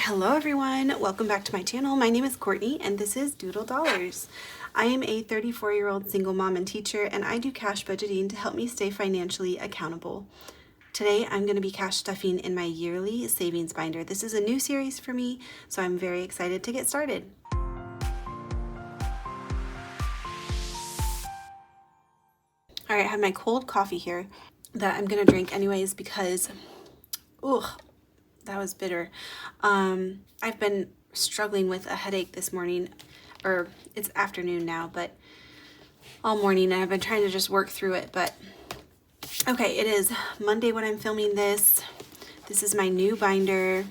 Hello everyone, welcome back to my channel. My name is Courtney and this is Doodle Dollars. I am a 34-year-old single mom and teacher, and I do cash budgeting to help me stay financially accountable. Today I'm going to be cash stuffing in my yearly savings binder. This is a new series for me, so I'm very excited to get started. All right, I have my cold coffee here that I'm going to drink anyways because, that was bitter. I've been struggling with a headache this morning, or it's afternoon now, but all morning, and I've been trying to just work through it. But okay, it is Monday when I'm filming this. This is my new binder.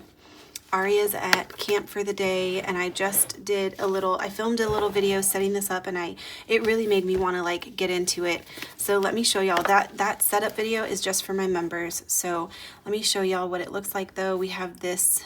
Aria's at camp for the day, and I just I filmed a little video setting this up, and it really made me want to like get into it. So let me show y'all that setup video is just for my members. So let me show y'all what it looks like though. We have this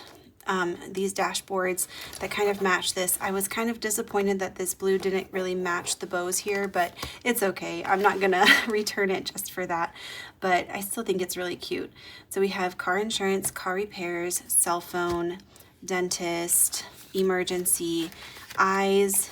these dashboards that kind of match this. I was kind of disappointed that this blue didn't really match the bows here, but it's okay. I'm not gonna return it just for that, but I still think it's really cute. So we have car insurance, car repairs, cell phone, dentist, emergency, eyes,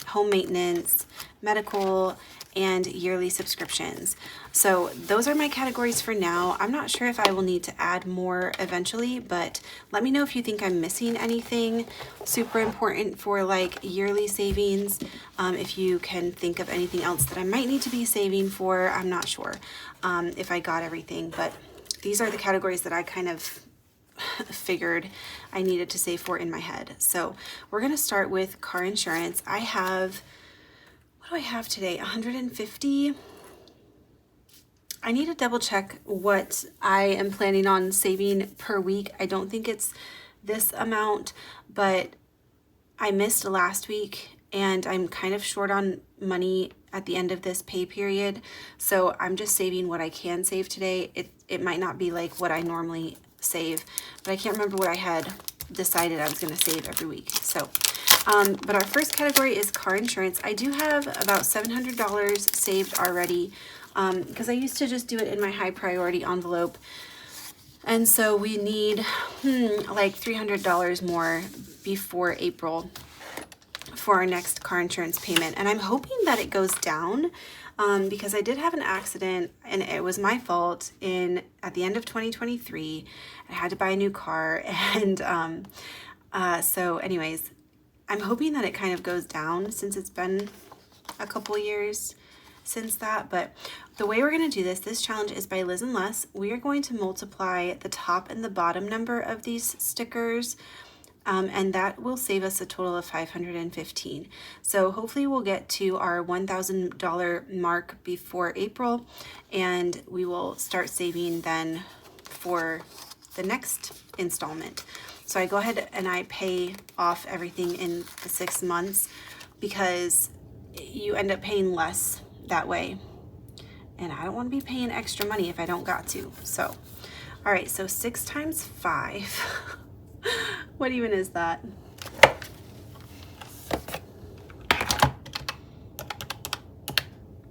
home maintenance, medical, and yearly subscriptions. So those are my categories for now. I'm not sure if I will need to add more eventually, but let me know if you think I'm missing anything super important for like yearly savings. If you can think of anything else that I might need to be saving for, I'm not sure if I got everything, but these are the categories that I kind of figured I needed to save for in my head. So we're gonna start with car insurance. I have, what do I have today? 150. I need to double check what I am planning on saving per week. I don't think it's this amount, but I missed last week and I'm kind of short on money at the end of this pay period. So I'm just saving what I can save today. It might not be like what I normally save, but I can't remember what I had decided I was going to save every week. So but our first category is car insurance. I do have about $700 saved already because I used to just do it in my high priority envelope. And so we need like $300 more before April for our next car insurance payment. And I'm hoping that it goes down because I did have an accident and it was my fault at the end of 2023. I had to buy a new car. And so anyways, I'm hoping that it kind of goes down since it's been a couple years since that. But the way we're going to do this challenge is by Liz and Les. We are going to multiply the top and the bottom number of these stickers, and that will save us a total of $515. So hopefully we'll get to our $1,000 mark before April, and we will start saving then for the next installment. So I go ahead and I pay off everything in the 6 months because you end up paying less that way. And I don't want to be paying extra money if I don't got to. So, all right, so 6 times 5. What even is that?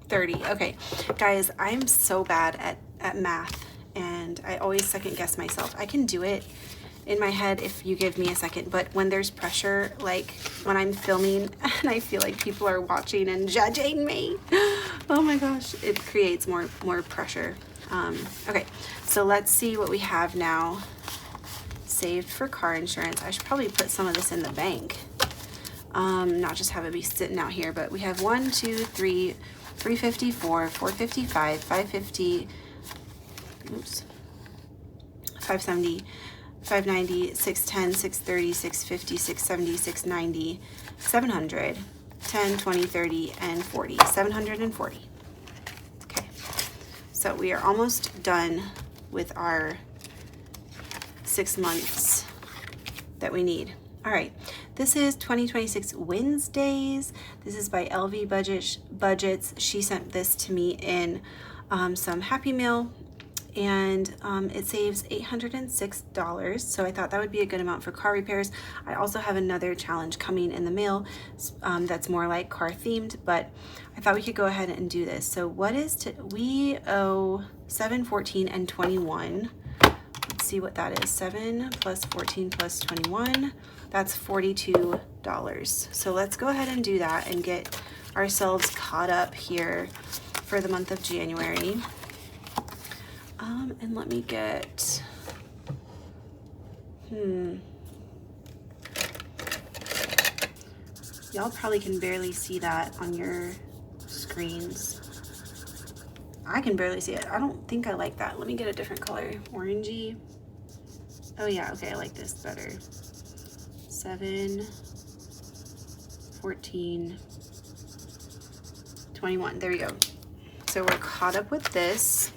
$30. Okay, guys, I'm so bad at math, and I always second guess myself. I can do it in my head if you give me a second, but when there's pressure, like when I'm filming and I feel like people are watching and judging me, oh my gosh, it creates more pressure. Okay, so let's see what we have now saved for car insurance. I should probably put some of this in the bank, not just have it be sitting out here. But we have 1, 2, 3, 354, 455, 550, 570, 590, 610, 630, 650, 670, 690, 700, 10, 20, 30, and 40. 740. Okay, so we are almost done with our 6 months that we need. All right, this is 2026 Winsdays. This is by LV Budgets. She sent this to me in some Happy Meal, and it saves $806. So I thought that would be a good amount for car repairs. I also have another challenge coming in the mail that's more like car themed, but I thought we could go ahead and do this. So what is we owe $7, $14, and $21. Let's see what that is. 7 plus 14 plus 21. That's $42. So let's go ahead and do that and get ourselves caught up here for the month of January. And let me get, y'all probably can barely see that on your screens. I can barely see it. I don't think I like that. Let me get a different color. Orangey. Oh yeah, okay, I like this better. 7, 14, 21. There we go. So we're caught up with this.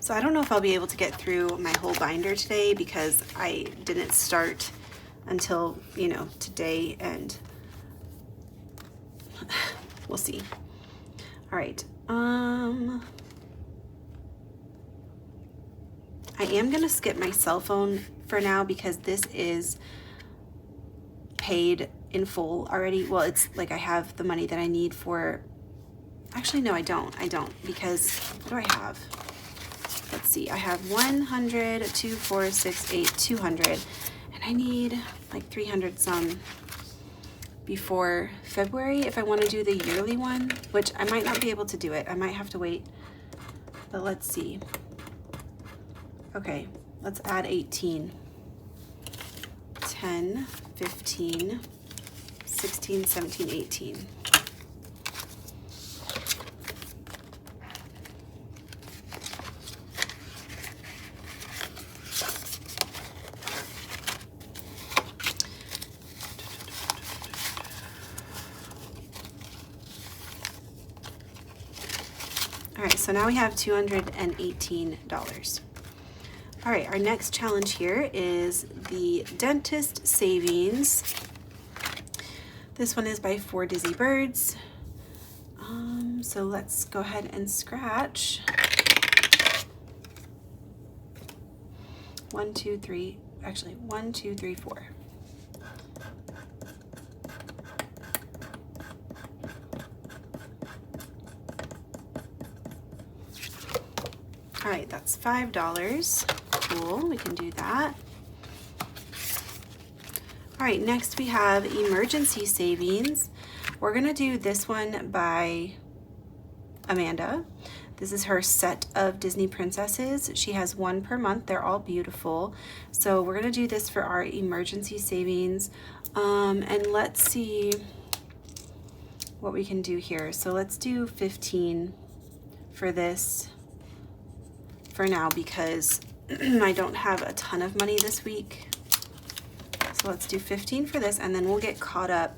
So I don't know if I'll be able to get through my whole binder today because I didn't start until, you know, today, and we'll see. All right. I am gonna skip my cell phone for now because this is paid in full already. Well, it's like I have the money that I need for, actually no, I don't because what do I have? Let's see, I have 100, 2, 4, 6, 8, 200, and I need like 300 some before February if I want to do the yearly one, which I might not be able to do it. I might have to wait, but let's see. Okay, let's add 18. 10, 15, 16, 17, 18. All right, so now we have $218. All right, our next challenge here is the Dentist Savings. This one is by 4 Dizzy Birds. So let's go ahead and scratch. 1, 2, 3, actually 1, 2, 3, 4. All right, that's $5. Cool, we can do that. All right, next we have Emergency Savings. We're gonna do this one by Amanda. This is her set of Disney princesses. She has one per month. They're all beautiful. So we're gonna do this for our Emergency Savings. And let's see what we can do here. So let's do 15 for this for now because I don't have a ton of money this week. So let's do 15 for this, and then we'll get caught up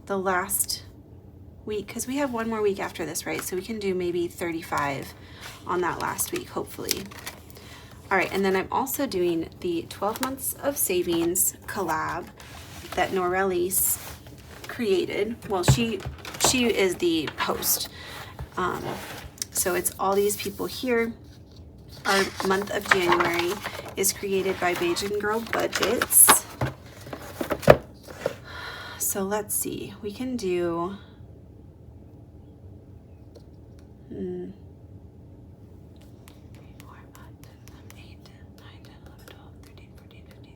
the last week because we have one more week after this, right? So we can do maybe 35 on that last week, hopefully. All right, and then I'm also doing the 12 months of savings collab that Norelis created. Well, she is the host. So it's all these people here. Our month of January is created by Bajan Girl Budgets. So let's see, we can do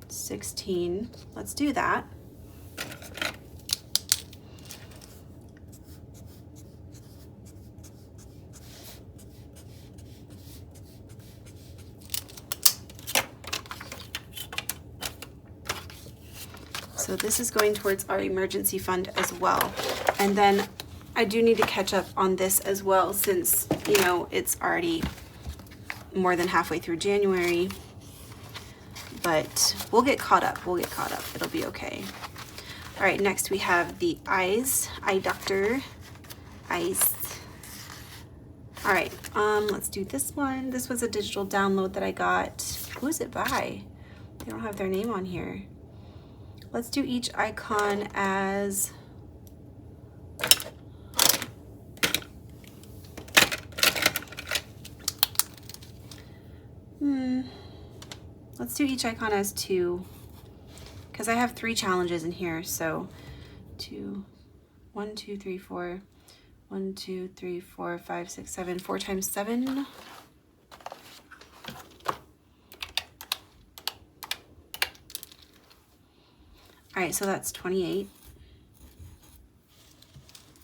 16. Let's do that. So this is going towards our emergency fund as well. And then I do need to catch up on this as well since, you know, it's already more than halfway through January. But we'll get caught up. We'll get caught up. It'll be okay. All right, next we have the eye doctor. Eyes. All right, let's do this one. This was a digital download that I got. Who is it by? They don't have their name on here. Let's do each icon as let's do each icon as 2 because I have 3 challenges in here. So 2, 1, 2, 3, 4, 1, 2, 3, 4, 5, 6, 7, 4 times 7. All right, so that's 28.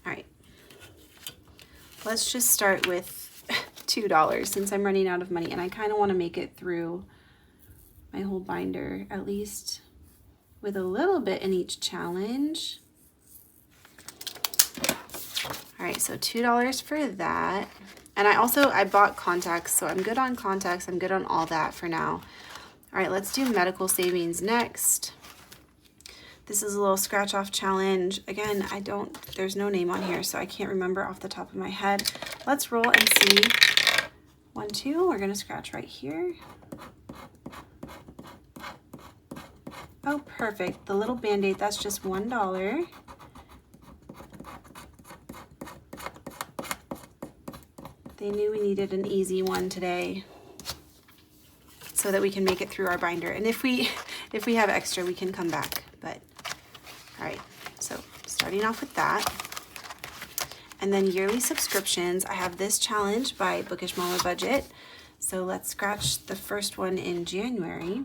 All right, let's just start with $2 since I'm running out of money, and I kind of want to make it through my whole binder, at least with a little bit in each challenge. All right, so $2 for that. And I bought contacts, so I'm good on contacts. I'm good on all that for now. All right, let's do medical savings next. This is a little scratch off challenge. Again, there's no name on here, so I can't remember off the top of my head. Let's roll and see. 1, 2, we're gonna scratch right here. Oh, perfect. The little Band-Aid, that's just $1. They knew we needed an easy one today so that we can make it through our binder. And if we have extra, we can come back. But all right, so starting off with that. And then yearly subscriptions. I have this challenge by Bookish Mama Budget. So let's scratch the first one in January.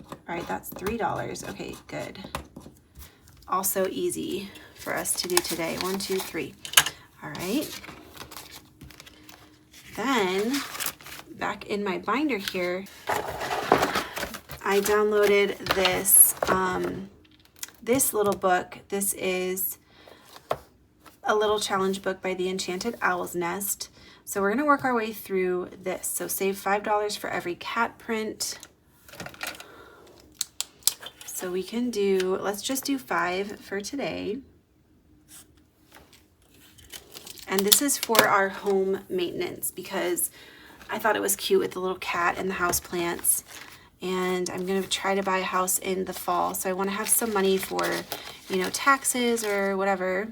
All right, that's $3. Okay, good. Also easy for us to do today. 1, 2, 3. All right. Then back in my binder here, I downloaded this this little book. This is a little challenge book by the Enchanted Owl's Nest. So we're gonna work our way through this. So save $5 for every cat print. So we can do, let's just do 5 for today. And this is for our home maintenance because I thought it was cute with the little cat and the house plants. And I'm gonna try to buy a house in the fall. So I wanna have some money for, you know, taxes or whatever.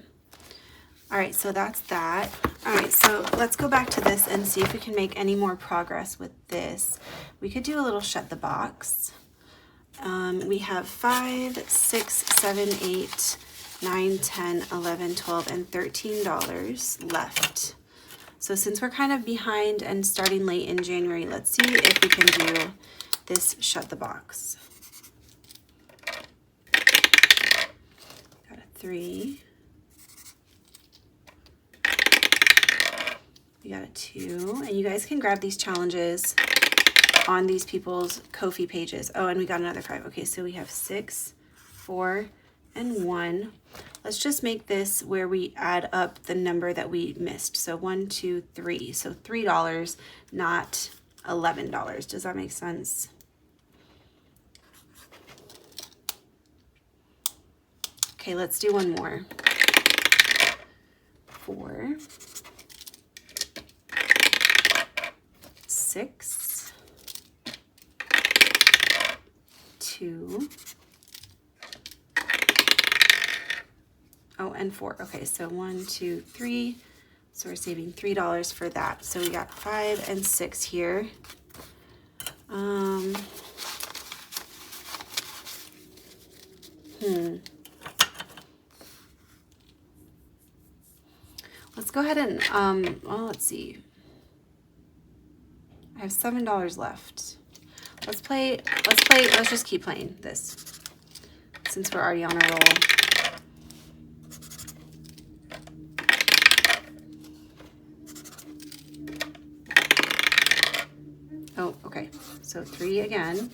All right, so that's that. All right, so let's go back to this and see if we can make any more progress with this. We could do a little shut the box. We have 5, 6, 7, 8, 9, 10, 11, 12, and $13 left. So since we're kind of behind and starting late in January, let's see if we can do this shut the box. Got a 3. We got a 2. And you guys can grab these challenges on these people's Ko-fi pages. Oh, and we got another 5. Okay, so we have 6, 4, and 1. Let's just make this where we add up the number that we missed. So 1, 2, 3. So $3, not $11. Does that make sense? Okay, let's do one more. 4, 6, 2, oh, and 4. Okay, so 1, 2, 3. So we're saving $3 for that. So we got 5 and 6 here. Let's go ahead and, well, let's see. I have $7 left. Let's just keep playing this since we're already on a roll. Oh, okay. So 3 again.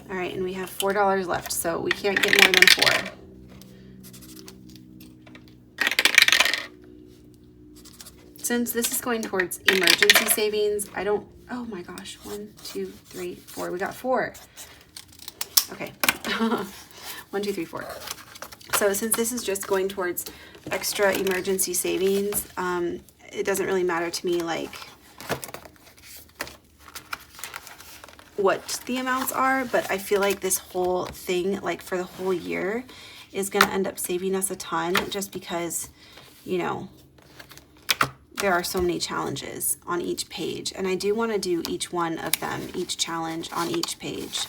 All right, and we have $4 left, so we can't get more than 4. Since this is going towards emergency savings, oh my gosh, 1, 2, 3, 4. We got 4. Okay. 1, 2, 3, 4. So since this is just going towards extra emergency savings, it doesn't really matter to me like what the amounts are, but I feel like this whole thing, like for the whole year, is gonna end up saving us a ton just because, you know, there are so many challenges on each page, and I do want to do each one of them, each challenge on each page.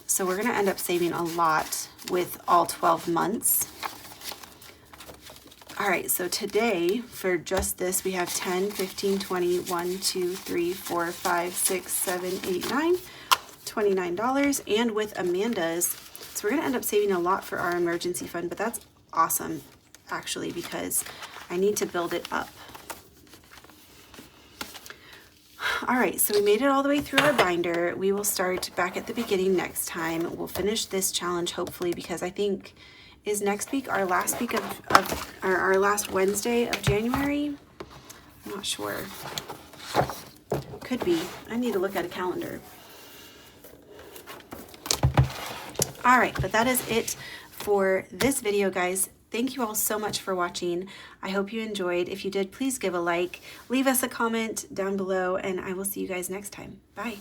So we're going to end up saving a lot with all 12 months. All right, so today for just this, we have 10, 15, 20, 1, 2, 3, 4, 5, 6, 7, 8, 9, $29. And with Amanda's, so we're gonna end up saving a lot for our emergency fund, but that's awesome actually, because I need to build it up. All right, so we made it all the way through our binder. We will start back at the beginning next time. We'll finish this challenge hopefully, because I think, is next week our last week of our last Wednesday of January? I'm not sure. Could be. I need to look at a calendar. All right, but that is it for this video, guys. Thank you all so much for watching. I hope you enjoyed. If you did, please give a like, leave us a comment down below, and I will see you guys next time. Bye.